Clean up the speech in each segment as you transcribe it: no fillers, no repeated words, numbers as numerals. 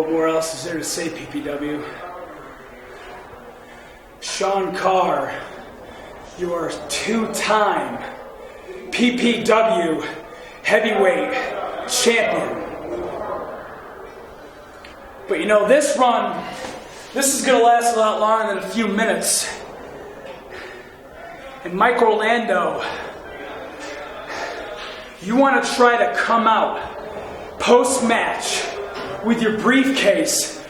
What more else is there to say, PPW? Sean Carr, you are two-time PPW heavyweight champion. But you know, this run, this is going to last a lot longer than a few minutes. And Mike Orlando, you want to try to come out post-match with your briefcase,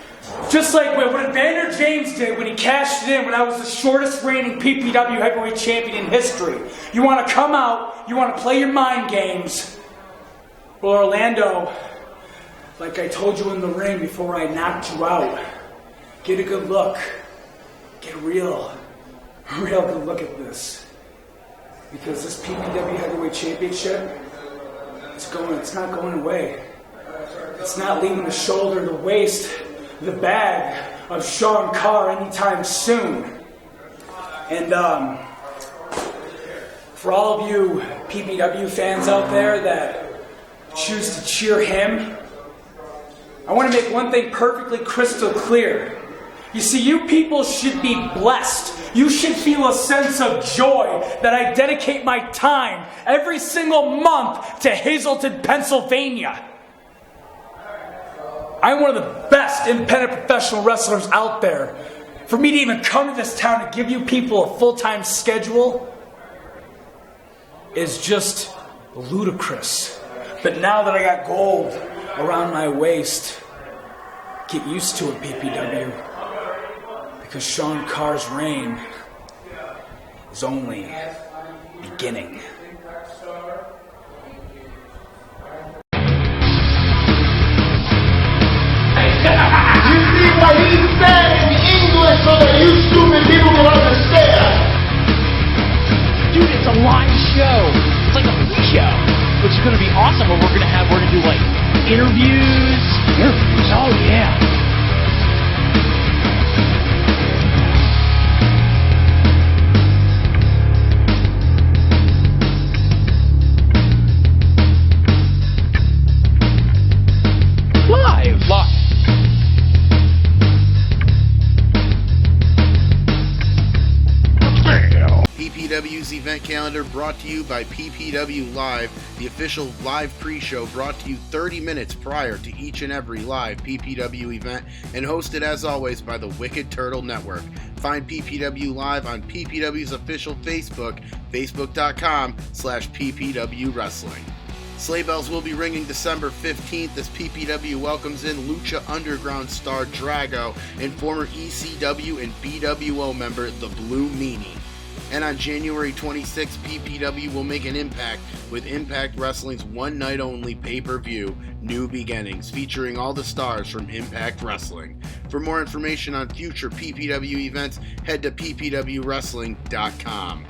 just like what Evander James did when he cashed it in when I was the shortest reigning PPW heavyweight champion in history. You want to come out, you want to play your mind games. Well, Orlando, like I told you in the ring before I knocked you out, get a good look. Get a real good look at this. Because this PPW Heavyweight Championship, it's not going away. It's not leaving the shoulder, the waist, the bag of Sean Carr anytime soon. And for all of you PPW fans out there that choose to cheer him, I want to make one thing perfectly crystal clear. You see, you people should be blessed. You should feel a sense of joy that I dedicate my time every single month to Hazleton, Pennsylvania. I'm one of the best independent professional wrestlers out there. For me to even come to this town to give you people a full-time schedule is just ludicrous. But now that I got gold around my waist, get used to it, PPW. Because Sean Carr's reign is only beginning. You see what he said in English so that you stupid people can understand. Dude, it's a live show. It's like a free show, which is going to be awesome. What we're going to do like interviews. Oh yeah. Live. PPW's event calendar brought to you by PPW Live, the official live pre-show brought to you 30 minutes prior to each and every live PPW event, and hosted as always by the Wicked Turtle Network. Find PPW Live on PPW's official Facebook, facebook.com/PPW Wrestling. Sleigh bells will be ringing December 15th as PPW welcomes in Lucha Underground star Drago and former ECW and BWO member The Blue Meanie. And on January 26th, PPW will make an impact with Impact Wrestling's one-night-only pay-per-view, New Beginnings, featuring all the stars from Impact Wrestling. For more information on future PPW events, head to ppwwrestling.com.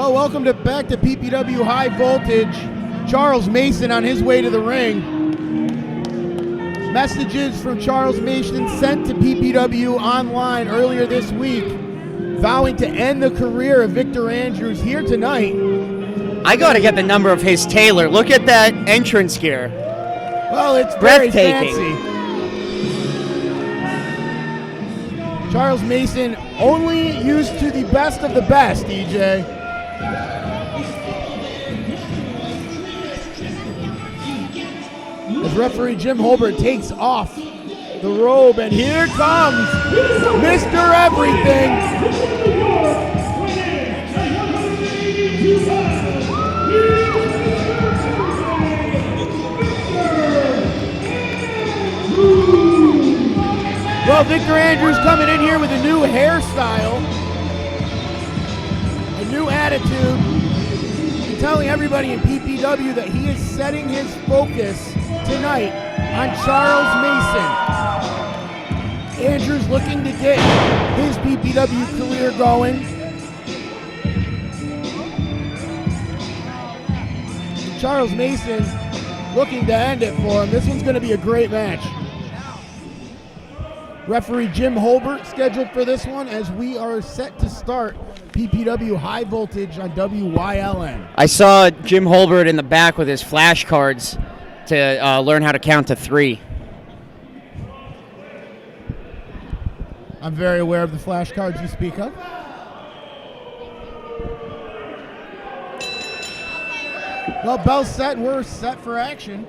Welcome back to PPW High Voltage. Charles Mason on his way to the ring. Messages from Charles Mason sent to PPW online earlier this week, vowing to end the career of Victor Andrews here tonight. I gotta get the number of his tailor. Look at that entrance gear. Well, it's very breathtaking. fancy. Charles Mason only used to the best of the best, DJ. As referee Jim Holbert takes off the robe, and here comes Mr. Everything. Well, Victor Andrews coming in here with a new hairstyle, a new attitude, and telling everybody in PPW that he is setting his focus tonight on Charles Mason. Andrews looking to get his PPW career going. Charles Mason looking to end it for him. This one's going to be a great match. Referee Jim Holbert scheduled for this one as we are set to start PPW High Voltage on WYLN. I saw Jim Holbert in the back with his flashcards to learn how to count to 3. I'm very aware of the flashcards you speak of. Well, bell's set, and we're set for action.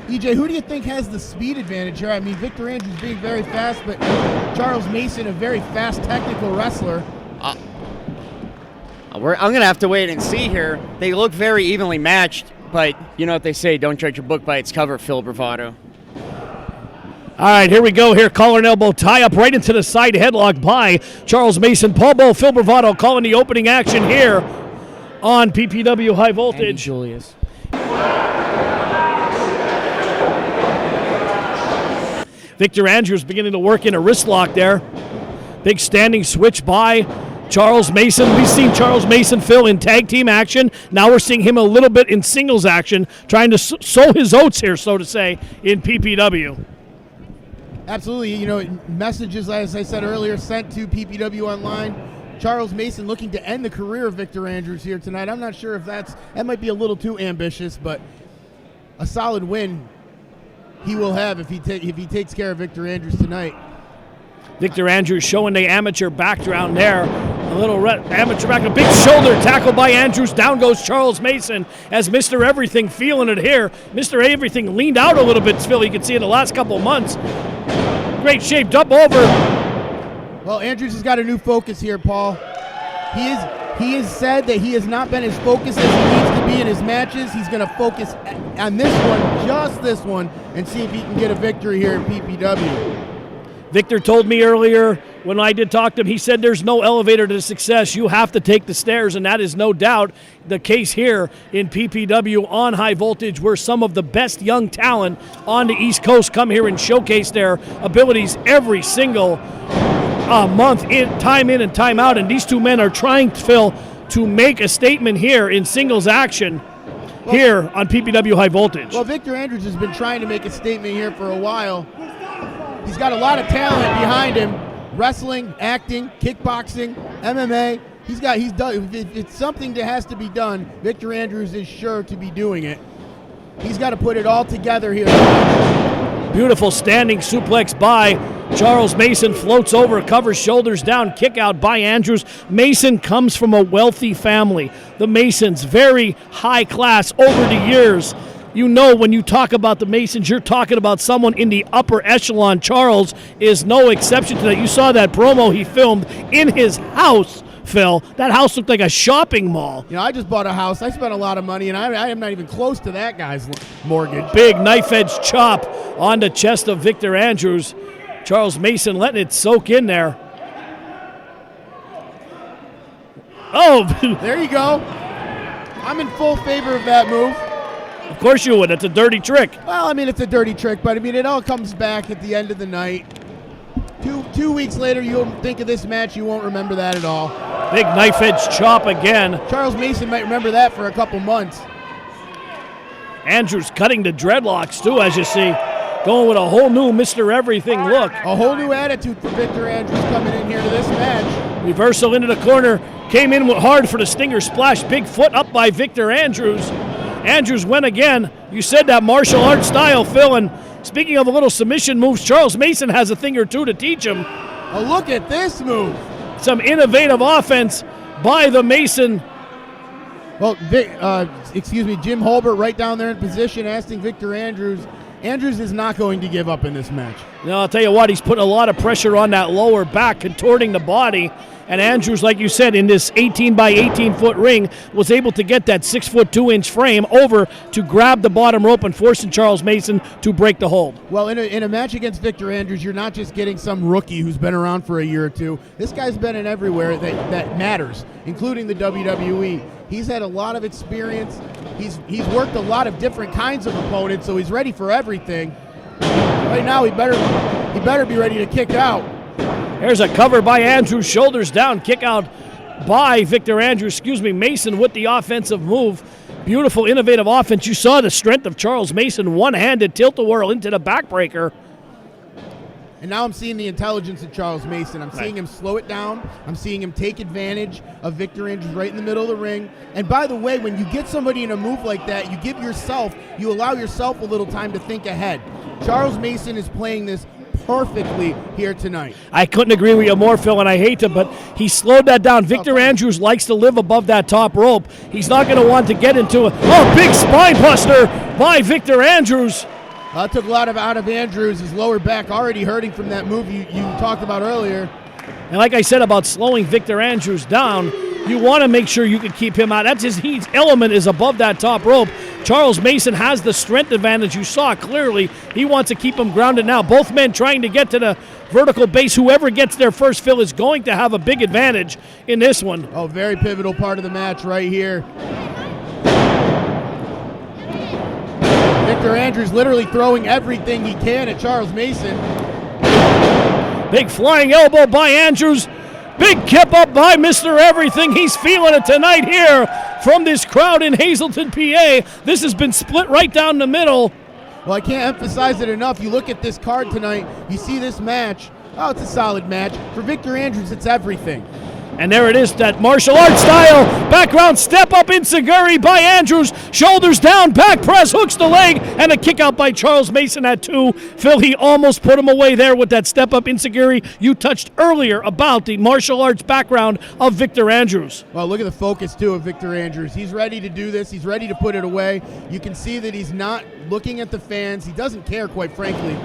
EJ, who do you think has the speed advantage here? I mean, Victor Andrews being very fast, but Charles Mason, a very fast technical wrestler. I'm going to have to wait and see here. They look very evenly matched, but you know what they say, don't judge your book by its cover, Phil Bravado. All right, here we go here. Collar and elbow tie up right into the side headlock by Charles Mason. Paul Bo, Phil Bravado calling the opening action here on PPW High Voltage. Andy Julius. Victor Andrews beginning to work in a wrist lock there. Big standing switch by Charles Mason. We've seen Charles Mason, Phil, in tag team action. Now we're seeing him a little bit in singles action, trying to sow his oats here, so to say, in PPW. Absolutely. You know, messages, as I said earlier, sent to PPW Online. Charles Mason looking to end the career of Victor Andrews here tonight. I'm not sure if that might be a little too ambitious, but a solid win he will have if he takes care of Victor Andrews tonight. Victor Andrews showing the amateur background there. A little amateur back, a big shoulder tackle by Andrews. Down goes Charles Mason as Mr. Everything feeling it here. Mr. Everything leaned out a little bit, Phil. You can see in the last couple of months. Great shape, up over. Well, Andrews has got a new focus here, Paul. He has said that he has not been as focused as he needs to be in his matches. He's going to focus on this one, just this one, and see if he can get a victory here in PPW. Victor told me earlier when I did talk to him, he said there's no elevator to success. You have to take the stairs, and that is no doubt the case here in PPW on High Voltage, where some of the best young talent on the East Coast come here and showcase their abilities every single month, time in and time out. And these two men are trying, Phil, to make a statement here in singles action here on PPW High Voltage. Well, Victor Andrews has been trying to make a statement here for a while. He's got a lot of talent behind him. Wrestling, acting, kickboxing, MMA. He's done. If it's something that has to be done, Victor Andrews is sure to be doing it. He's got to put it all together here. Beautiful standing suplex by Charles Mason, floats over, covers shoulders down, kick out by Andrews. Mason comes from a wealthy family. The Masons, very high class over the years. You know, when you talk about the Masons, you're talking about someone in the upper echelon. Charles is no exception to that. You saw that promo he filmed in his house, Phil. That house looked like a shopping mall. You know, I just bought a house. I spent a lot of money, and I am not even close to that guy's mortgage. Big knife-edge chop on the chest of Victor Andrews. Charles Mason letting it soak in there. Oh! There you go. I'm in full favor of that move. Of course you would. It's a dirty trick. Well, I mean, it's a dirty trick, but I mean, it all comes back at the end of the night. Two weeks later, you'll think of this match. You won't remember that at all. Big knife-edge chop again. Charles Mason might remember that for a couple months. Andrews cutting the dreadlocks, too, as you see. Going with a whole new Mr. Everything look. A whole new attitude for Victor Andrews coming in here to this match. Reversal into the corner. Came in hard for the stinger splash. Big foot up by Victor Andrews. Andrews went again. You said that martial arts style, Phil. And speaking of a little submission moves, Charles Mason has a thing or two to teach him. Oh, look at this move. Some innovative offense by the Mason. Well, Jim Holbert right down there in position, asking Victor Andrews. Andrews is not going to give up in this match. No, I'll tell you what, he's putting a lot of pressure on that lower back, contorting the body. And Andrews, like you said, in this 18 by 18 foot ring, was able to get that 6 foot 2 inch frame over to grab the bottom rope and forcing Charles Mason to break the hold. Well, in a match against Victor Andrews, you're not just getting some rookie who's been around for a year or two. This guy's been in everywhere that matters, including the WWE. He's had a lot of experience. He's worked a lot of different kinds of opponents, so he's ready for everything. Right now, he better be ready to kick out. There's a cover by Andrews, shoulders down, kick out by Victor Andrews, Mason with the offensive move. Beautiful, innovative offense. You saw the strength of Charles Mason, one-handed tilt-a-whirl into the backbreaker. And now I'm seeing the intelligence of Charles Mason. I'm seeing him slow it down. I'm seeing him take advantage of Victor Andrews right in the middle of the ring. And by the way, when you get somebody in a move like that, you allow yourself a little time to think ahead. Charles Mason is playing this perfectly here tonight. I couldn't agree with you more, Phil, and I hate to, but he slowed that down. Victor Andrews likes to live above that top rope. He's not going to want to get into a big spine buster by Victor Andrews. That took a lot out of Andrews. His lower back already hurting from that move you talked about earlier. And like I said about slowing Victor Andrews down, you want to make sure you can keep him out. That's his element is above that top rope. Charles Mason has the strength advantage. You saw clearly. He wants to keep him grounded now. Both men trying to get to the vertical base. Whoever gets there first, Phil, is going to have a big advantage in this one. Oh, very pivotal part of the match right here. Victor Andrews literally throwing everything he can at Charles Mason. Big flying elbow by Andrews. Big kip up by Mr. Everything. He's feeling it tonight here from this crowd in Hazleton, PA. This has been split right down the middle. Well, I can't emphasize it enough. You look at this card tonight, you see this match. Oh, it's a solid match. For Victor Andrews, it's everything. And there it is, that martial arts style background step up enziguri by Andrews. Shoulders down, back press, hooks the leg, and a kick out by Charles Mason at 2. Phil, he almost put him away there with that step up enziguri. You touched earlier about the martial arts background of Victor Andrews. Well, look at the focus, too, of Victor Andrews. He's ready to do this. He's ready to put it away. You can see that he's not looking at the fans. He doesn't care, quite frankly.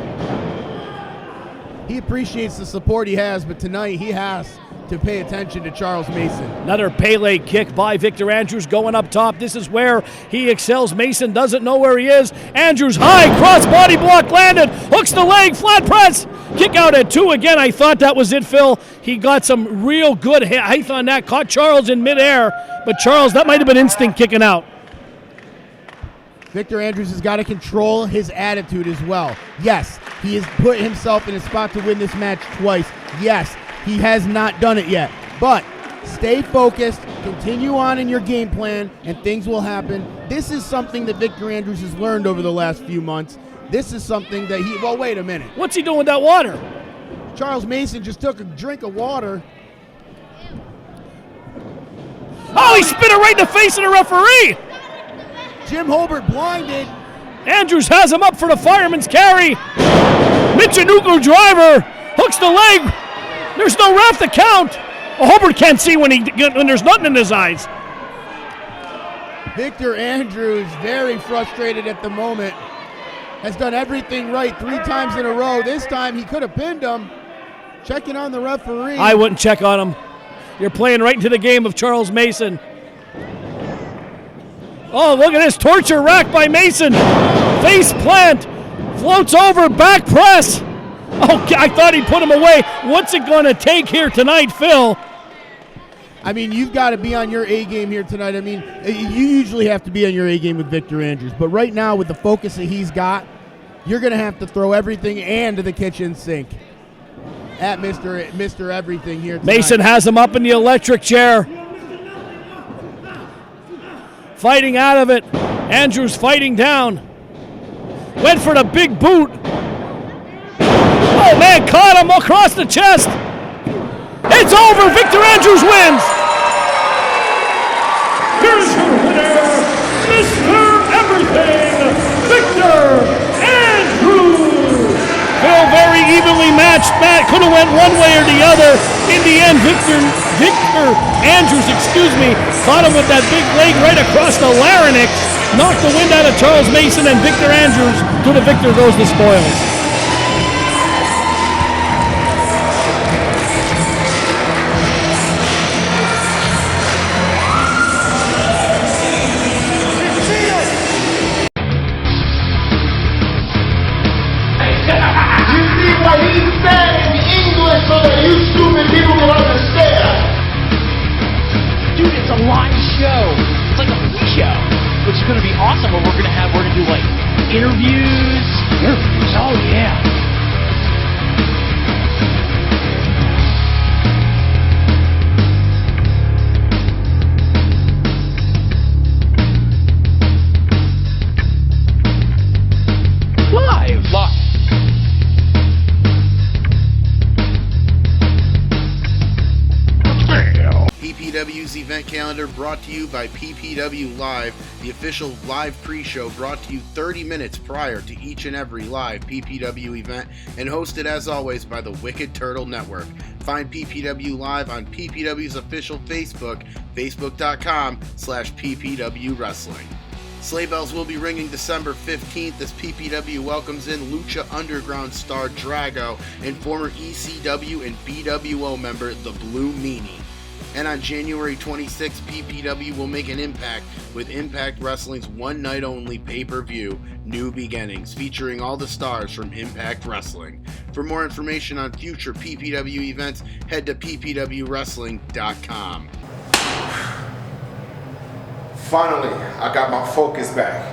He appreciates the support he has, but tonight he has to pay attention to Charles Mason. Another Pele kick by Victor Andrews going up top. This is where he excels. Mason doesn't know where he is. Andrews high, cross body block landed, hooks the leg, flat press, kick out at 2 again. I thought that was it, Phil. He got some real good height on that, caught Charles in midair, but Charles, that might have been instinct kicking out. Victor Andrews has got to control his attitude as well. Yes, he has put himself in a spot to win this match twice. Yes, he has not done it yet. But stay focused, continue on in your game plan, and things will happen. This is something that Victor Andrews has learned over the last few months. This is something that well, wait a minute. What's he doing with that water? Charles Mason just took a drink of water. Oh, he spit it right in the face of the referee. Jim Holbert blinded. Andrews has him up for the fireman's carry. Michinoku driver hooks the leg. There's no ref to count. Holbert can't see when there's nothing in his eyes. Victor Andrews, very frustrated at the moment, has done everything right 3 times in a row. This time he could have pinned him. Checking on the referee. I wouldn't check on him. You're playing right into the game of Charles Mason. Oh, look at this torture rack by Mason. Face plant. Floats over, back press. Oh, I thought he put him away. What's it going to take here tonight, Phil? I mean, you've got to be on your A game here tonight. I mean, you usually have to be on your A game with Victor Andrews. But right now, with the focus that he's got, you're going to have to throw everything and to the kitchen sink at Mr. Everything here tonight. Mason has him up in the electric chair. Fighting out of it. Andrews fighting down. Went for the big boot. Oh, man, caught him across the chest. It's over. Victor Andrews wins. Here's your winner, Mr. Everything, Victor Andrews. Phil, very evenly matched. Matt could have went one way or the other. In the end, Victor Andrews, caught him with that big leg right across the larynx. Knocked the wind out of Charles Mason, and Victor Andrews, to the victor goes the spoils. awesome where we're gonna do like interviews. Oh yeah. Live. PPW's event calendar brought to you by PPW Live, the official live pre-show brought to you 30 minutes prior to each and every live PPW event, and hosted as always by the Wicked Turtle Network. Find PPW Live on PPW's official Facebook, facebook.com/PPW Wrestling. Sleigh bells will be ringing December 15th as PPW welcomes in Lucha Underground star Drago and former ECW and BWO member The Blue Meanie. And on January 26th, PPW will make an impact with Impact Wrestling's one-night-only pay-per-view, New Beginnings, featuring all the stars from Impact Wrestling. For more information on future PPW events, head to ppwwrestling.com. Finally, I got my focus back.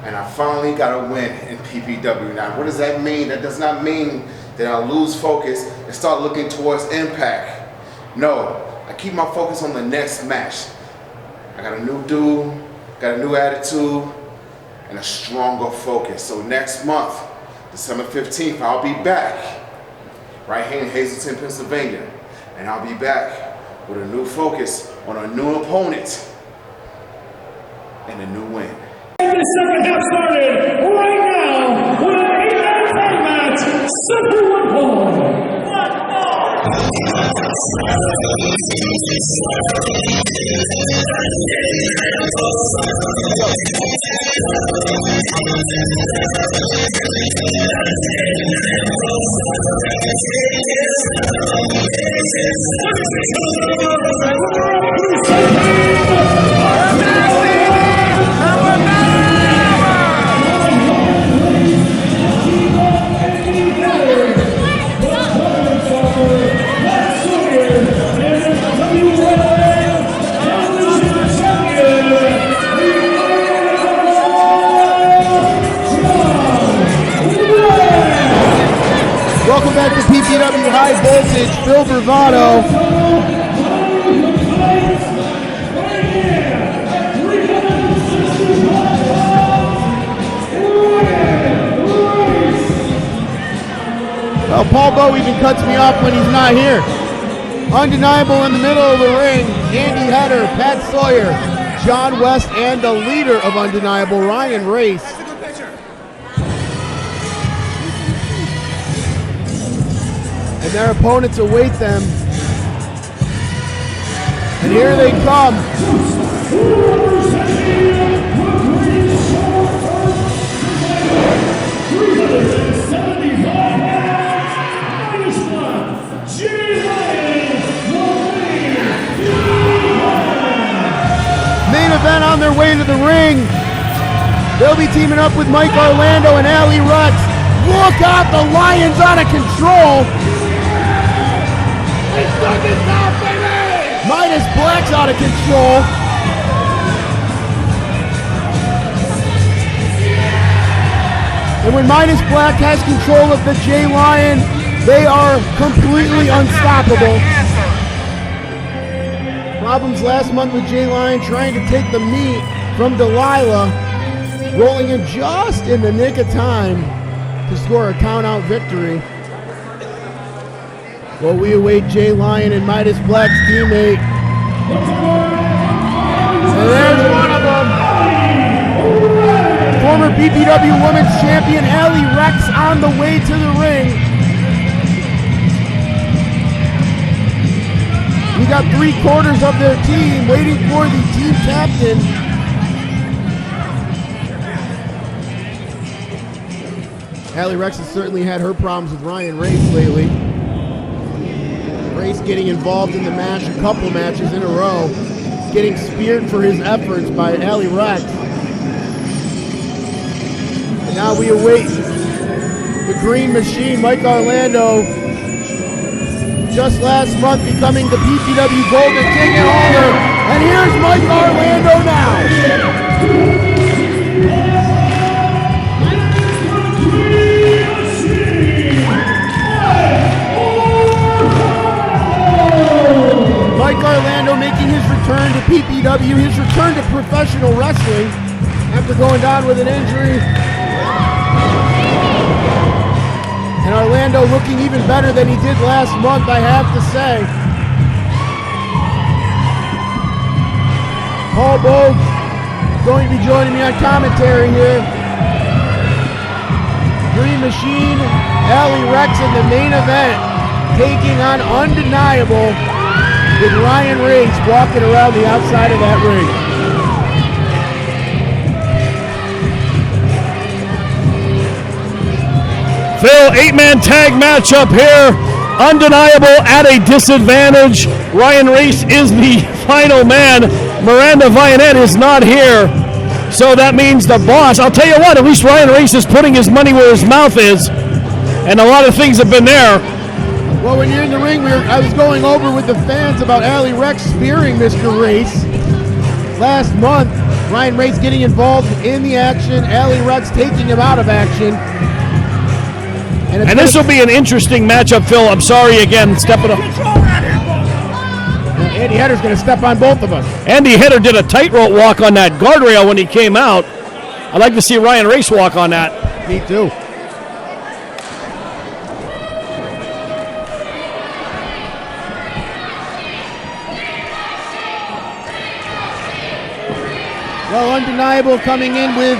And I finally got a win in PPW. Now, what does that mean? That does not mean that I lose focus and start looking towards Impact. No, I keep my focus on the next match. I got a new dude, got a new attitude, and a stronger focus. So next month, December 15th, I'll be back right here in Hazleton, Pennsylvania. And I'll be back with a new focus on a new opponent and a new win. The second half started right now with an 8-man tag match. Super Welcome back to PPW High Voltage, Phil Bravado. Well, Paul Bowe even cuts me off when he's not here. Undeniable in the middle of the ring, Andy Header, Pat Sawyer, John Wes, and the leader of Undeniable, Ryan Race. And their opponents await them. And here they come. Main event on their way to the ring. They'll be teaming up with Mike Orlando and Allie Recks. Look out, the Lions out of control. Midas Black's out of control. And when Midas Black has control of the J-Lion, they are completely unstoppable. Problems last month with J-Lion trying to take the meat from Delilah, rolling in just in the nick of time to score a count-out victory. Well, we await Jay Lyon and Midas Black's teammate. And there's one of them. Former PPW Women's Champion Allie Recks on the way to the ring. We got 3/4 of their team waiting for the team captain. Allie Recks has certainly had her problems with Ryan Race lately. Race getting involved in the match a couple matches in a row, getting speared for his efforts by Allie Recks. And now we await the Green Machine, Mike Orlando, just last month becoming the PPW Golden Ticket holder. And here's Mike Orlando now. going down with an injury. And Orlando looking even better than he did last month, I have to say. Paul Bogue going to be joining me on commentary here. Green Machine, Allie Recks in the main event, taking on Undeniable with Ryan Race walking around the outside of that ring. Phil, 8-man tag matchup here. Undeniable at a disadvantage. Ryan Race is the final man. Miranda Vianette is not here. So that means the boss. I'll tell you what, at least Ryan Race is putting his money where his mouth is. And a lot of things have been there. Well, when you're in the ring, I was going over with the fans about Allie Recks spearing Mr. Race. Last month, Ryan Race getting involved in the action, Allie Recks taking him out of action. And this will be an interesting matchup, Phil. I'm sorry again, stepping up. Andy Hedder's going to step on both of us. Andy Hedder did a tightrope walk on that guardrail when he came out. I'd like to see Ryan Race walk on that. Me too. Well, Undeniable coming in with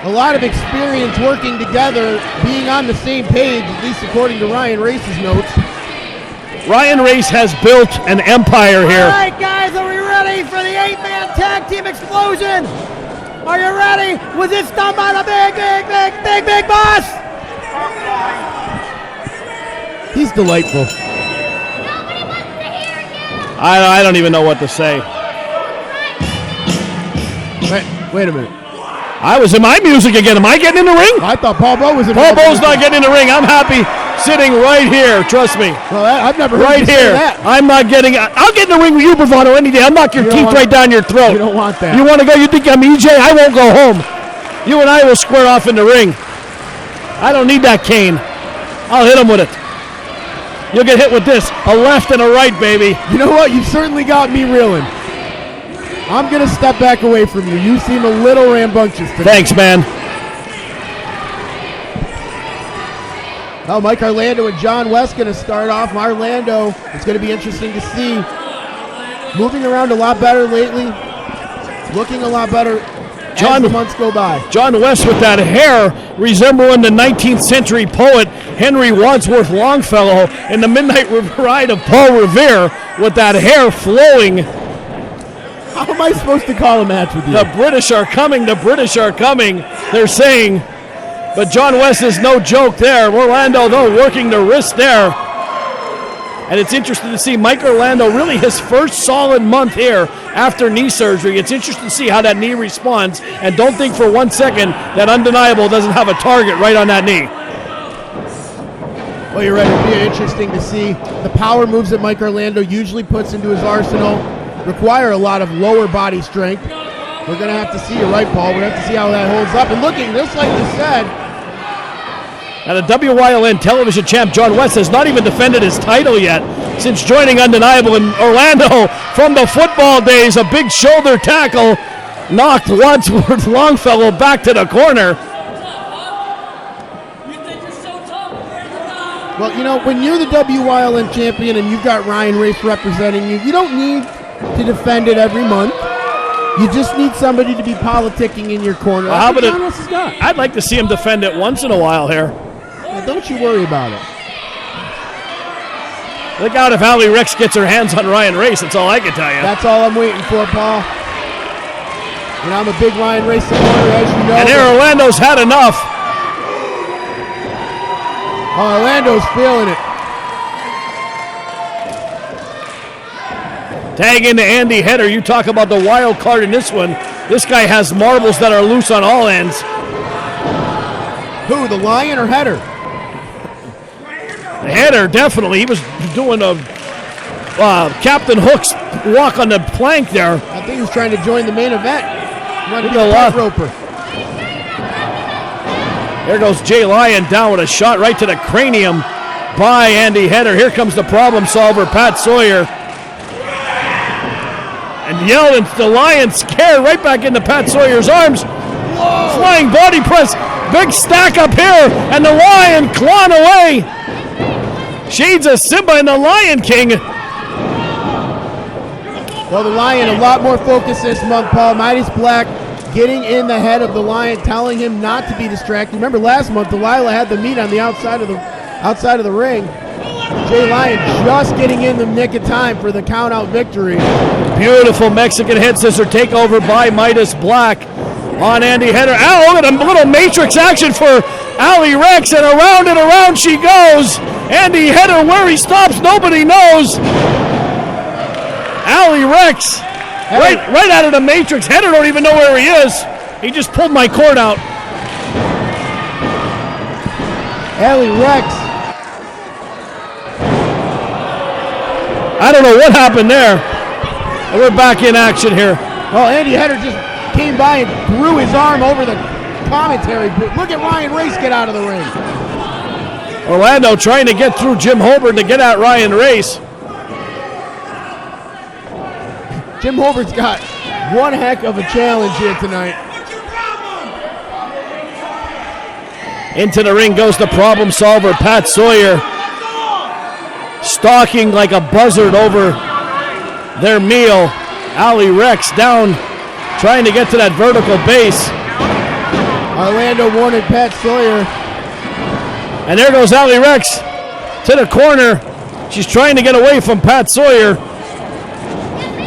a lot of experience working together, being on the same page, at least according to Ryan Race's notes. Ryan Race has built an empire here. All right, guys, are we ready for the 8-man tag team explosion? Are you ready? Was this done by the big boss? He's delightful. I don't even know what to say. Wait a minute. I was in my music again. Am I getting in the ring? I thought Paul Bowe was in. Paul Bowe's not getting in the ring. I'm happy sitting right here. Trust me. Well, I've never heard right you here. say that. I'm not getting. I'll get in the ring with you, Bravado, any day. I'll knock your teeth right down your throat. You don't want that. You want to go? You think I'm EJ? I won't go home. You and I will square off in the ring. I don't need that cane. I'll hit him with it. You'll get hit with this. A left and a right, baby. You know what? You've certainly got me reeling. I'm going to step back away from you. You seem a little rambunctious today. Thanks, man. Oh, Mike Orlando and John Wes going to start off. Orlando, it's going to be interesting to see. Moving around a lot better lately. Looking a lot better as the months go by. John Wes with that hair resembling the 19th century poet Henry Wadsworth Longfellow in the Midnight Ride of Paul Revere with that hair flowing. How am I supposed to call a match with you? The British are coming. The British are coming. They're saying. But John Wes is no joke there. Orlando, though, working the wrist there. And it's interesting to see Mike Orlando, really his first solid month here after knee surgery. It's interesting to see how that knee responds. And don't think for 1 second that Undeniable doesn't have a target right on that knee. Well, you're right. It'll be interesting to see. The power moves that Mike Orlando usually puts into his arsenal require a lot of lower body strength. We're going to have to see, you're right, Paul. We're going to have to see how that holds up. And looking, just like you said. And the WYLN television champ John Wes has not even defended his title yet since joining Undeniable in Orlando from the football days. A big shoulder tackle knocked Wadsworth Longfellow back to the corner. Well, you know, when you're the WYLN champion and you've got Ryan Race representing you, you don't need to defend it every month. You just need somebody to be politicking in your corner. Well, how about John Wes has got. I'd like to see him defend it once in a while here. Well, don't you worry about it. Look out if Allie Recks gets her hands on Ryan Race. That's all I can tell you. That's all I'm waiting for, Paul. And I'm a big Ryan Race supporter, as you know. And there, Orlando's had enough. Orlando's feeling it. Tag into Andy Hedder. You talk about the wild card in this one. This guy has marbles that are loose on all ends. Who, the Lion or Hedder? Hedder, definitely. He was doing a Captain Hook's walk on the plank there. I think he was trying to join the main event. Running a a lot. roper. There goes Jay Lyon down with a shot right to the cranium by Andy Hedder. Here comes the problem solver, Pat Sawyer. And yelled, and the Lion scared right back into Pat Sawyer's arms. Whoa! flying body press. Big stack up here, and the Lion clawing away. Shades of Simba and the Lion King. Well, the Lion, a lot more focus this month, Paul. Midas Black getting in the head of the Lion, telling him not to be distracted. Remember last month, Delilah had the meat on the outside of the ring. Jay Lion just getting in the nick of time for the count-out victory. Beautiful Mexican head scissor takeover by Midas Black on Andy Header. Oh, look at a little matrix action for Allie Recks, and around she goes. Andy Header, where he stops, nobody knows. Allie Recks, right out of the matrix. Header don't even know where he is. He just pulled my cord out. Allie Recks. I don't know what happened there. We're back in action here. Well, Andy Header just came by and threw his arm over the commentary booth. Look at Ryan Race get out of the ring. Orlando trying to get through Jim Holbert to get at Ryan Race. Jim Holbert's got one heck of a challenge here tonight. Into the ring goes the problem solver, Pat Sawyer. Stalking like a buzzard over their meal. Allie Recks down, trying to get to that vertical base. Orlando wanted Pat Sawyer. And there goes Allie Recks to the corner. She's trying to get away from Pat Sawyer.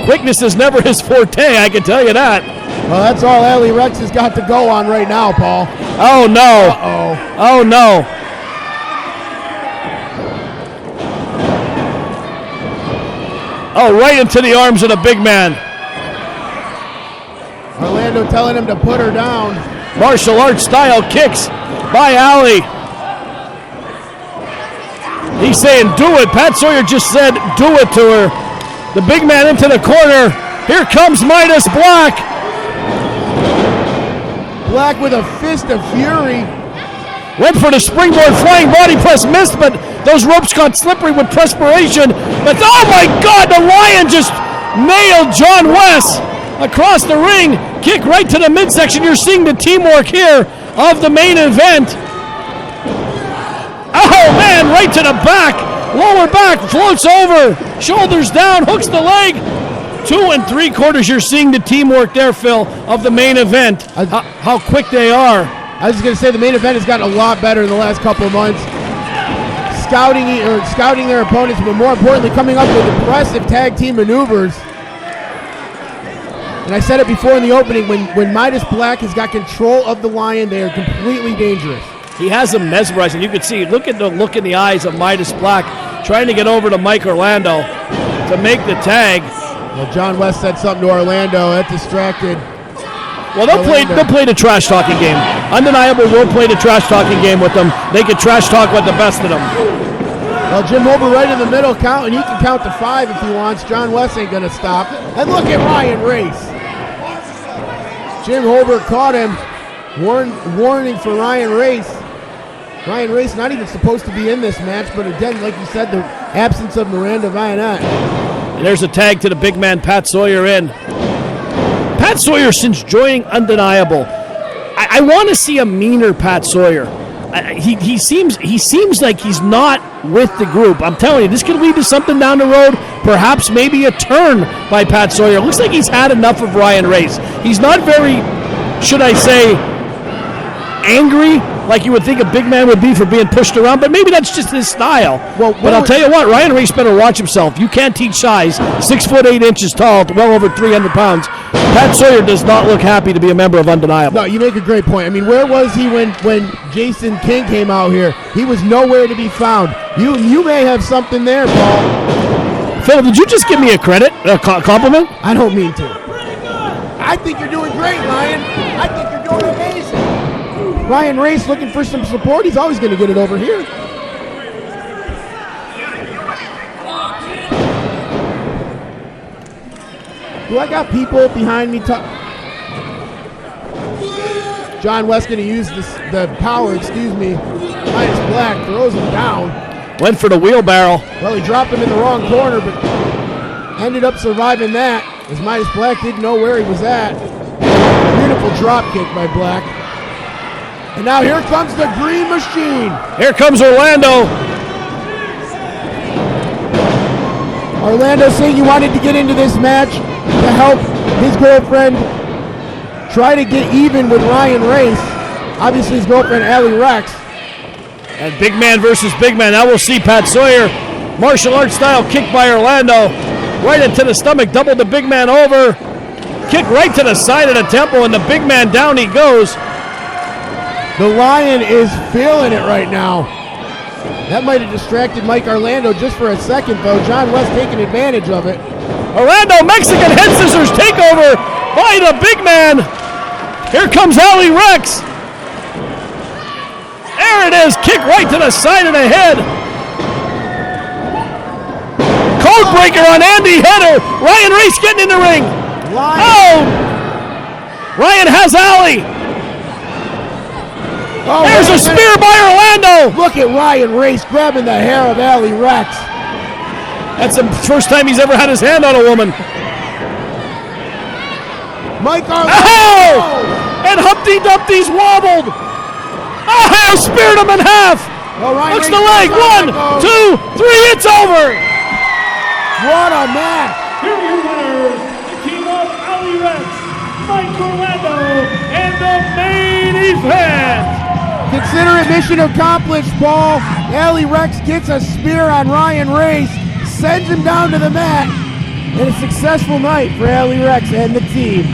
Quickness is never his forte, I can tell you that. Well, that's all Allie Recks has got to go on right now, Paul. Oh, no. Uh-oh. Oh, no. Oh, right into the arms of the big man. Orlando telling him to put her down. Martial arts style kicks by Allie. He's saying, do it. Pat Sawyer just said, do it to her. The big man into the corner. Here comes Midas Black. Black with a fist of fury. Went for the springboard flying body press, missed, but those ropes got slippery with perspiration. But oh my God, the Lion just nailed John Wes across the ring. Kick right to the midsection. You're seeing the teamwork here of the main event. Oh man, right to the back. Lower back, floats over, shoulders down, hooks the leg. 2 3/4. You're seeing the teamwork there, Phil, of the main event. How quick they are. I was going to say the main event has gotten a lot better in the last couple of months. Scouting their opponents, but more importantly, coming up with impressive tag team maneuvers. And I said it before in the opening, when Midas Black has got control of the Lion, they are completely dangerous. He has him mesmerizing. You can see, look at the look in the eyes of Midas Black, trying to get over to Mike Orlando to make the tag. Well, John West said something to Orlando. That distracted. Well, they'll play the trash talking game. Undeniable will play the trash talking game with them. They can trash talk with the best of them. Well, Jim Holbert right in the middle count, and he can count to 5 if he wants. John West ain't going to stop. And look at Ryan Race. Jim Holbert caught him. Warning for Ryan Race. Ryan Race not even supposed to be in this match, but again, like you said, the absence of Miranda Vianat. And there's a tag to the big man, Pat Sawyer in. Pat Sawyer, since joining Undeniable, I want to see a meaner Pat Sawyer. He seems like he's not with the group. I'm telling you, this could lead to something down the road. Perhaps maybe a turn by Pat Sawyer. Looks like he's had enough of Ryan Race. He's not very, should I say, angry like you would think a big man would be for being pushed around, but maybe that's just his style. Well, but I'll tell you what, Ryan Race better watch himself. You can't teach size. 6 foot 8 inches tall, well over 300 pounds. Pat Sawyer does not look happy to be a member of Undeniable. No, you make a great point. I mean, where was he when Jason King came out here? He was nowhere to be found. You may have something there, Paul. Phil, did you just give me a compliment? I don't mean to. I think you're doing great, Ryan. I think you're doing amazing. Ryan Race looking for some support. He's always going to get it over here. Do I got people behind me? John West going to use the power, Midas Black throws him down. Went for the wheelbarrow. Well, he dropped him in the wrong corner, but ended up surviving that, as Midas Black didn't know where he was at. Beautiful drop kick by Black. And now here comes the Green Machine. Here comes Orlando. Orlando saying he wanted to get into this match to help his girlfriend try to get even with Ryan Race. Obviously his girlfriend, Allie Recks. And big man versus big man. Now we'll see Pat Sawyer. Martial arts style kick by Orlando. Right into the stomach, doubled the big man over. Kick right to the side of the temple, and the big man down he goes. The Lion is feeling it right now. That might have distracted Mike Orlando just for a second, though. John Wes taking advantage of it. Orlando, Mexican head scissors takeover by the big man. Here comes Allie Recks. There it is, kick right to the side of the head. Code breaker on Andy Header. Ryan Race getting in the ring. Oh! Ryan has Allie. Oh, there's a spear by Orlando. Look at Ryan Race grabbing the hair of Allie Recks. That's the first time he's ever had his hand on a woman. Mike Orlando. Oh! And Humpty Dumpty's wobbled. Oh, speared him in half. Oh, looks the leg. 1, 2, 3, it's over. What a match. Here are your winners, the team of Allie Recks, Mike Orlando, and the main event. Consider it mission accomplished, Paul. Allie Recks gets a spear on Ryan Race, sends him down to the mat, and a successful night for Allie Recks and the team.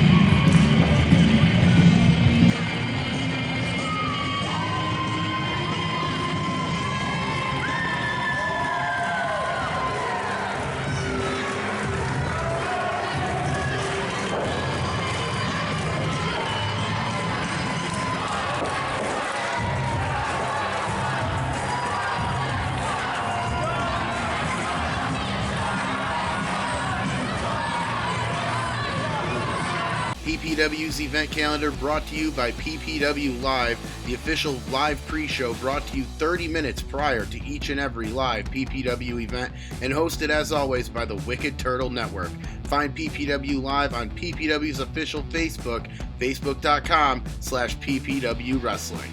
PPW's event calendar brought to you by PPW Live, the official live pre-show brought to you 30 minutes prior to each and every live PPW event, and hosted as always by the Wicked Turtle Network. Find PPW Live on PPW's official Facebook, facebook.com/PPW Wrestling.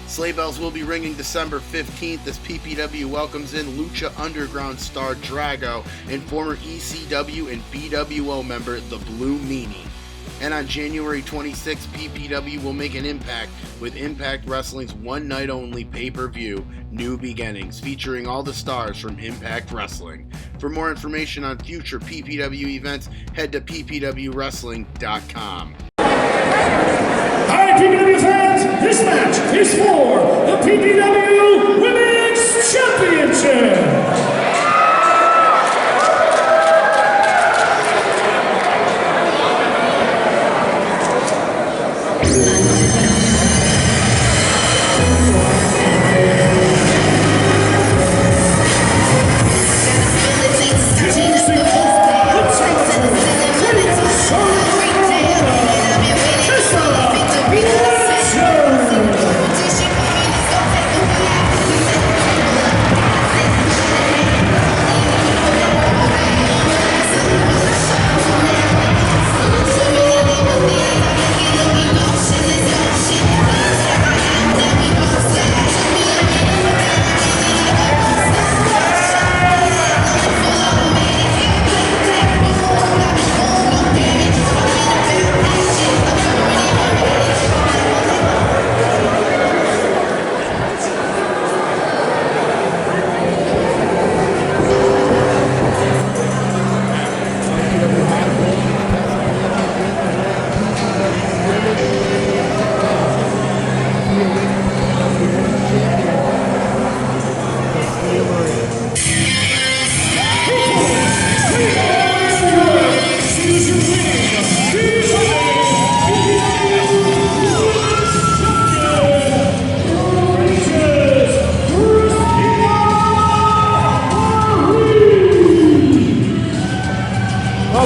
Sleigh bells will be ringing December 15th as PPW welcomes in Lucha Underground star Drago and former ECW and BWO member The Blue Meanie. And on January 26th, PPW will make an impact with Impact Wrestling's one-night-only pay-per-view, New Beginnings, featuring all the stars from Impact Wrestling. For more information on future PPW events, head to ppwwrestling.com. Hi, PPW fans! This match is for the PPW Women's Championship!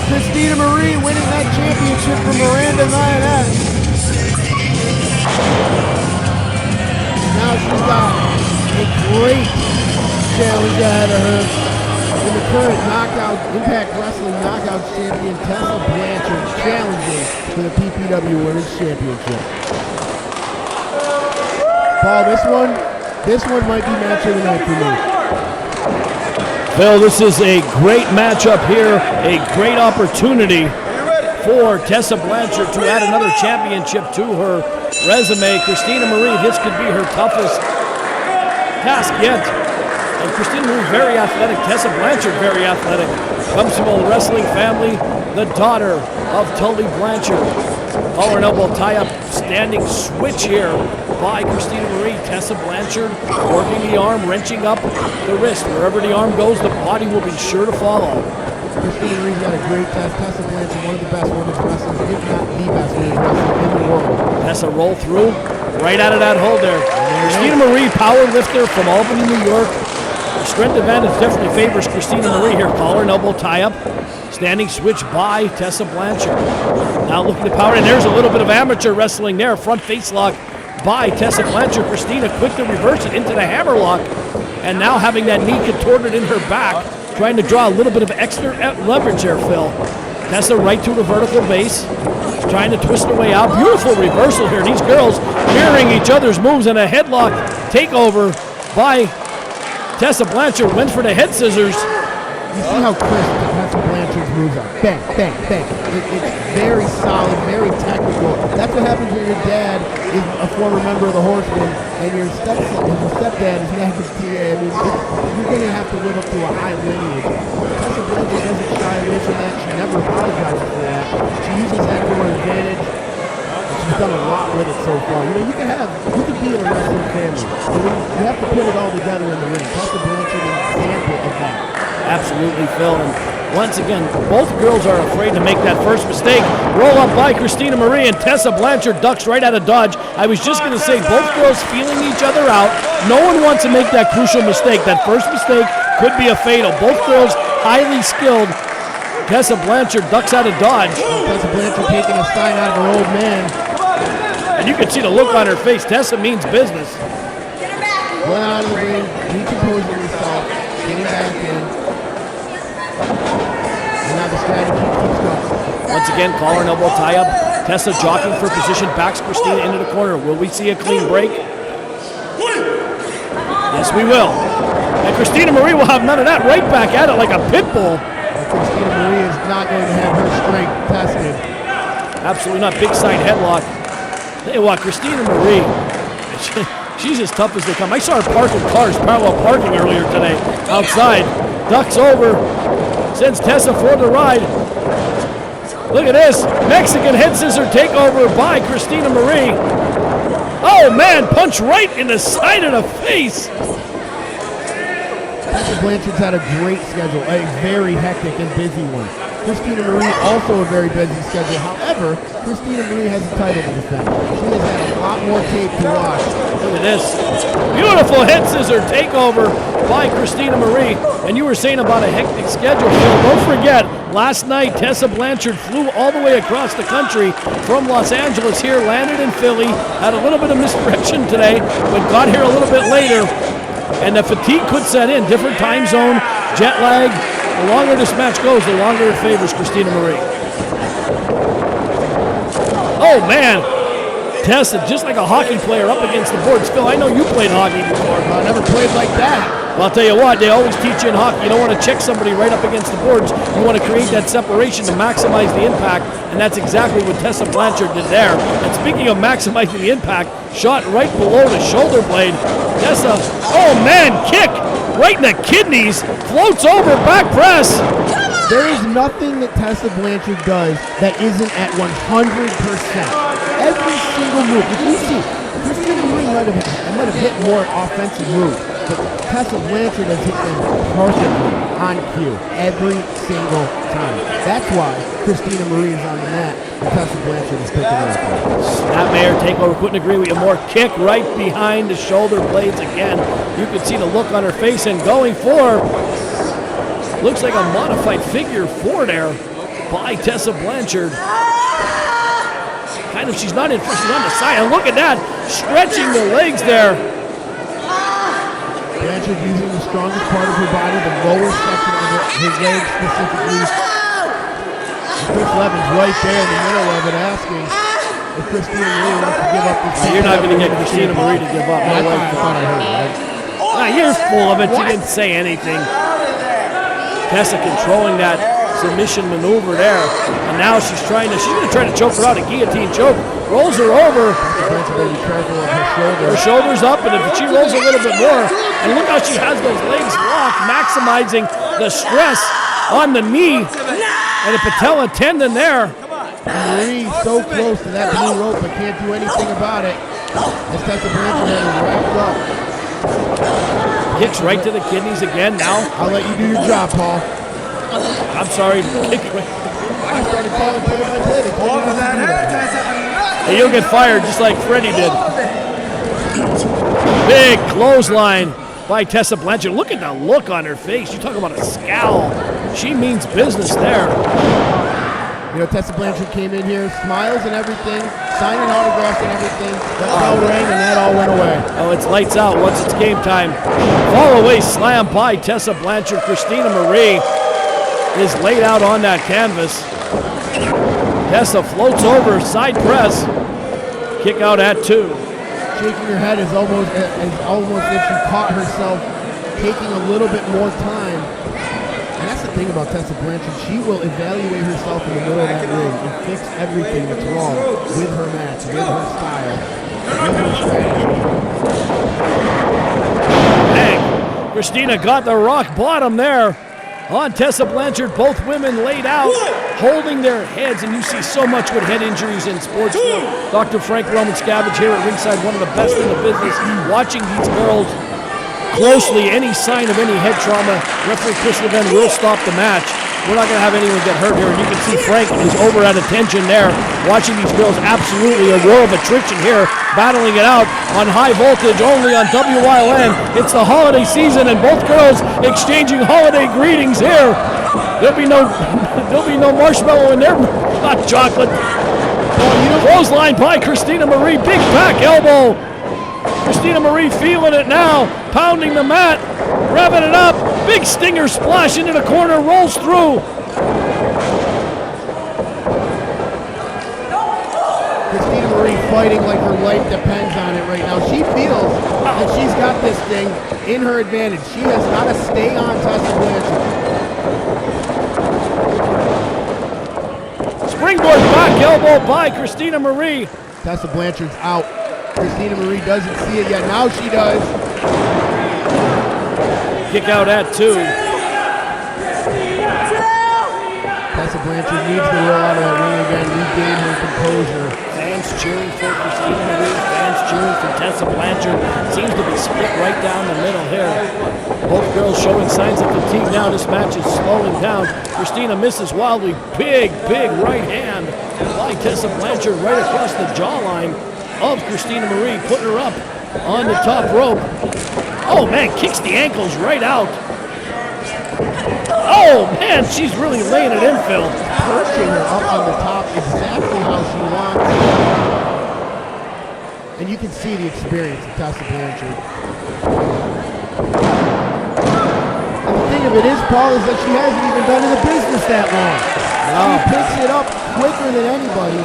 Christina Marie winning that championship from Miranda's INS. Now she's got a great challenge ahead of her in the current Impact Wrestling Knockout champion Tessa Blanchard, challenging for the PPW Women's Championship. Paul, this one might be match of the night for me. Phil, this is a great matchup here, a great opportunity for Tessa Blanchard to add another championship to her resume. Christina Marie, this could be her toughest task yet. And Christina Marie, very athletic. Tessa Blanchard, very athletic. Comes from a wrestling family, the daughter of Tully Blanchard. Collar and elbow tie-up, standing switch here by Christina Marie. Tessa Blanchard working the arm, wrenching up the wrist. Wherever the arm goes, the body will be sure to follow. Christina Marie's got a great test. Tessa Blanchard, one of the best women's wrestlers, if not the best women's wrestler in the world. Tessa roll through, right out of that hold there. Christina Marie, power lifter from Albany, New York. The strength advantage definitely favors Christina Marie here. Collar and elbow tie-up. Standing switch by Tessa Blanchard. Now looking to power, and there's a little bit of amateur wrestling there. Front face lock by Tessa Blanchard. Christina quick to reverse it into the hammer lock. And now having that knee contorted in her back, trying to draw a little bit of extra leverage there, Phil. Tessa right to the vertical base. She's trying to twist her way out. Beautiful reversal here. These girls mirroring each other's moves, and a headlock takeover by Tessa Blanchard. Went for the head scissors. You see how crisp Tessa Blanchard's moves are. Bang, bang, bang. It's very solid, very technical. That's what happens when your dad is a former member of the Horsemen and your stepdad is Matt Castillo. I mean, you're going to have to live up to a high lineage. Tessa Blanchard doesn't shy away from that. She never apologizes for that. She uses that to her advantage. She's done a lot with it so far. You know, you can be in a wrestling family, but you have to put it all together in the ring. Tessa Blanchard is an example of that. Absolutely, Phil. And once again, both girls are afraid to make that first mistake. Roll up by Christina Marie, and Tessa Blanchard ducks right out of dodge. I was just going to say, both girls feeling each other out. No one wants to make that crucial mistake. That first mistake could be a fatal. Both girls highly skilled. Tessa Blanchard ducks out of dodge. Tessa Blanchard taking a sign out of her old man. And you can see the look on her face. Tessa means business. Going out of the ring, recomposing herself, getting back in. And now the strategy keeps going. Once again, collar and elbow tie-up. Tessa jockeying for position, backs Christina into the corner. Will we see a clean break? Yes, we will. And Christina Marie will have none of that. Right back at it like a pit bull. Christina Marie is not going to have her strength tested. Absolutely not. Big side headlock. Tell you what, Christina Marie, she's as tough as they come. I saw her parking cars, parallel parking earlier today outside. Ducks over, sends Tessa for the ride. Look at this, Mexican head scissor takeover by Christina Marie. Oh man, punch right in the side of the face. Tessa Blanchard's had a great schedule, a very hectic and busy one. Christina Marie also a very busy schedule. However, Christina Marie has a title to defend. She has had a lot more tape to watch. Look at this. Beautiful head scissor takeover by Christina Marie. And you were saying about a hectic schedule, Phil. Don't forget, last night Tessa Blanchard flew all the way across the country from Los Angeles here, landed in Philly, had a little bit of misdirection today, but got here a little bit later. And the fatigue could set in. Different time zone, jet lag. The longer this match goes, the longer it favors Christina Marie. Oh, man. Tessa, just like a hockey player up against the boards. Phil, I know you played hockey before. I never played like that. Well, I'll tell you what, they always teach you in hockey. You don't want to check somebody right up against the boards. You want to create that separation to maximize the impact, and that's exactly what Tessa Blanchard did there. And speaking of maximizing the impact, shot right below the shoulder blade. Tessa, oh man, kick right in the kidneys, floats over, back press. There is nothing that Tessa Blanchard does that isn't at 100%. Every single move. If you see, Christina Marie might have hit more offensive moves, but Tessa Blanchard has hit them perfectly on cue every single time. That's why Christina Marie is on the mat and Tessa Blanchard is picking her up. Snapmare takeover, couldn't agree with you more. Kick right behind the shoulder blades again. You can see the look on her face, and going for, looks like a modified figure four there by Tessa Blanchard. Kind of, she's not in front, she's on the side. And look at that, stretching the legs there. Blanchard using the strongest part of her body, the lower section of her legs specifically. Chris Levin's right there in the middle of it asking. if Christina Marie wants to give up this. You're not going to get Christina Marie to give up. No way. I thought I heard it, right? You're full of it. She didn't say anything. Tessa controlling that submission maneuver there, and now she's going to try to choke her out, a guillotine choke. Rolls her over. Be careful of her shoulder. Her shoulder's up, and if she rolls a little bit more, and look how she has those legs locked, maximizing the stress on the knee and the patella tendon there. Marie so close to that blue rope, but can't do anything about it. As Tessa Blanchard is wrapped up. Kicks right to the kidneys again now. I'll let you do your job, Paul. I'm sorry. Kick. I started calling play-by-play. Hey, you'll get fired just like Freddie did. Big clothesline by Tessa Blanchard. Look at the look on her face. You talk about a scowl. She means business there. You know, Tessa Blanchard came in here, smiles and everything, signing autographs and everything. The bell rang and that all went away. Oh, it's lights out once it's game time. Fall away slam by Tessa Blanchard. Christina Marie is laid out on that canvas. Tessa floats over, side press. Kick out at 2. Shaking her head is almost if she caught herself taking a little bit more time. And that's the thing about Tessa Blanchard. She will evaluate herself in the middle of that ring and fix everything that's wrong with her match, with her style, with her strategy. Bang! Christina got the rock bottom there on Tessa Blanchard. Both women laid out, holding their heads, and you see so much with head injuries in sports. Dr. Frank Roman-Scavage here at ringside, one of the best in the business, watching these girls closely. Any sign of any head trauma, referee Chris Levin will stop the match. We're not going to have anyone get hurt here, and you can see Frank is over at attention there, watching these girls. Absolutely a war of attrition here, battling it out on High Voltage, only on WYLN. It's the holiday season, and both girls exchanging holiday greetings here. There'll be no marshmallow in their hot chocolate. Clothesline by Christina Marie, big back elbow. Christina Marie feeling it now, pounding the mat, revving it up. Big stinger splash into the corner, rolls through. Christina Marie fighting like her life depends on it right now. She feels that she's got this thing in her advantage. She has got to stay on Tessa Blanchard. Springboard back elbow by Christina Marie. Tessa Blanchard's out. Christina Marie doesn't see it yet. Now she does. Kick out at 2. Tessa Blanchard needs to roll out of that ring again, regain her composure. Fans cheering for Christina Marie, fans cheering for Tessa Blanchard. Seems to be split right down the middle here. Both girls showing signs of fatigue now. This match is slowing down. Christina misses wildly. Big right hand by Tessa Blanchard right across the jawline of Christina Marie, putting her up on the top rope. Oh man, kicks the ankles right out. Oh man, she's really laying it in, Phil. Perching her up on the top exactly how she wants. And you can see the experience of Tessa Blanchard. And the thing of it is, Paul, is that she hasn't even been in the business that long. She picks it up quicker than anybody.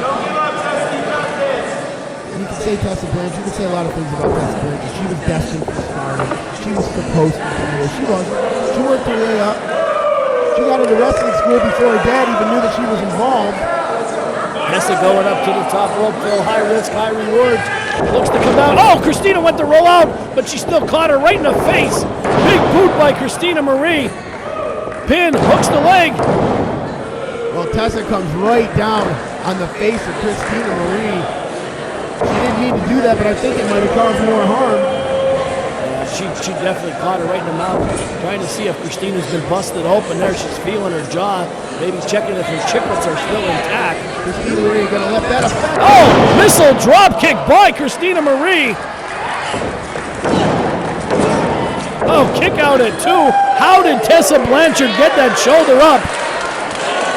You can say Tessa Blanchard, you can say a lot of things about Tessa Blanchard. She was destined for stardom. She was supposed to be here. She wasn't. She worked her way up. She got into wrestling school before her dad even knew that she was involved. Tessa going up to the top rope, Phil. High risk, high rewards. Looks to come down. Oh, Christina went to roll out, but she still caught her right in the face. Big boot by Christina Marie. Pin, hooks the leg. Well, Tessa comes right down on the face of Christina Marie. She didn't mean to do that, but I think it might have caused more harm. Yeah, she definitely caught her right in the mouth, trying to see if Christina's been busted open there. She's feeling her jaw, maybe checking if her chiclets are still intact. Christina Marie gonna let that affect. Oh, missile drop kick by Christina Marie. Oh, kick out at 2. How did Tessa Blanchard get that shoulder up?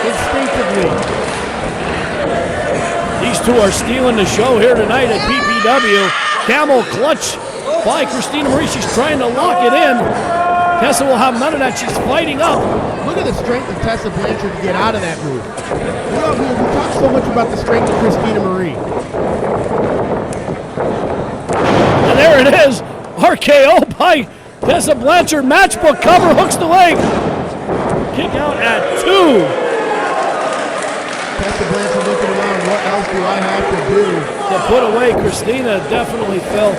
Instinctively. These two are stealing the show here tonight at PPW. Camel clutch by Christina Marie. She's trying to lock it in. Tessa will have none of that. She's fighting up. Look at the strength of Tessa Blanchard to get out of that move. We talk so much about the strength of Christina Marie. There it is. RKO by Tessa Blanchard. Matchbook cover, hooks the leg. Kick out at 2. Tessa Blanchard looking around. What else do I have to do? To put away Christina, definitely, Phil.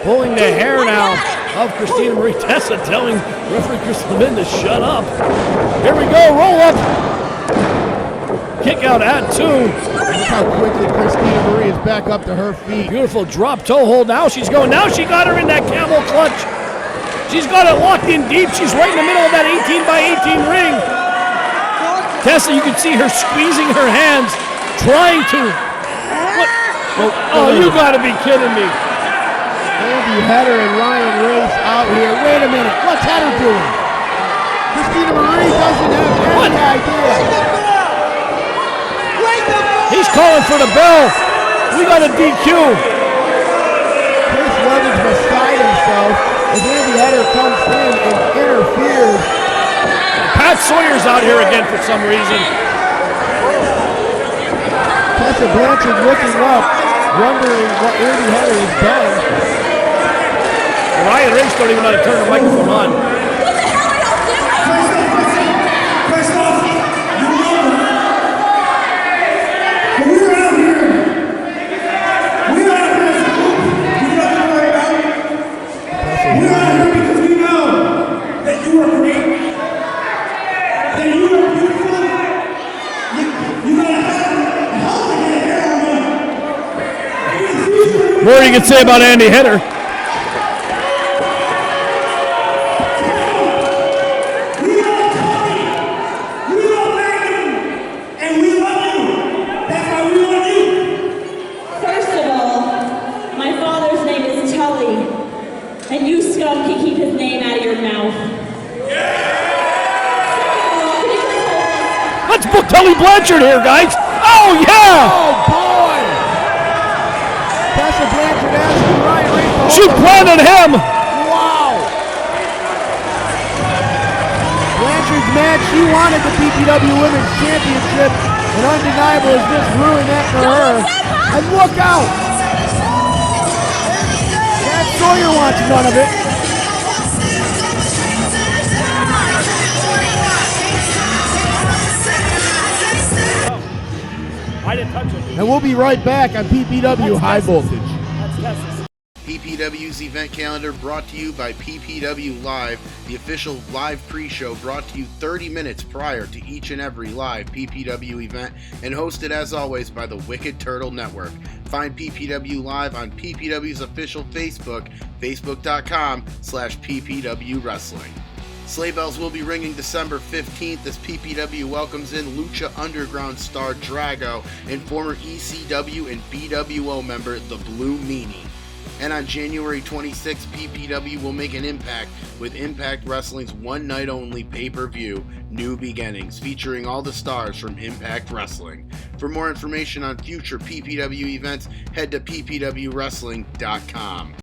Pulling the hair now of Christina Marie. Tessa telling referee Chris Levin to shut up. Here we go, roll up. Kick out at 2. Look how quickly Christina Marie is back up to her feet. Beautiful drop toe hold. Now she's going. Now she got her in that camel clutch. She's got it locked in deep. She's right in the middle of that 18 by 18 ring. Tessa, you can see her squeezing her hands, trying to. What? Oh, you got to be kidding me. Andy Header and Ryan Race out here. Wait a minute. What's Header doing? Christina Marie doesn't have any idea. He's calling for the bell. We got a DQ. Chris Levin's beside himself as Andy Header comes in and interferes. Pat Sawyer's out here again for some reason. Tessa Blanchard looking up, wondering what Andy Header has done. Ryan Race don't even know how to turn the microphone on. More you can say about Andy Header. First of all, my father's name is Tully, and you scum can keep his name out of your mouth. Let's book Tully Blanchard here, guys. Oh, yeah! Oh, boy! Tessa Blanchard asking Ryan Race to She planted him! Wow! Blanchard's match, she wanted the PPW Women's Championship, and undeniable is this ruined that for her. And look out! Pat Sawyer wants none of it. I didn't touch it. And we'll be right back on PPW High Voltage. PPW's event calendar brought to you by PPW Live, the official live pre-show brought to you 30 minutes prior to each and every live PPW event, and hosted as always by the Wicked Turtle Network. Find PPW Live on PPW's official Facebook, facebook.com/PPW Wrestling. Sleigh bells will be ringing December 15th as PPW welcomes in Lucha Underground star Drago and former ECW and BWO member The Blue Meanie. And on January 26th, PPW will make an impact with Impact Wrestling's one-night-only pay-per-view, New Beginnings, featuring all the stars from Impact Wrestling. For more information on future PPW events, head to ppwwrestling.com.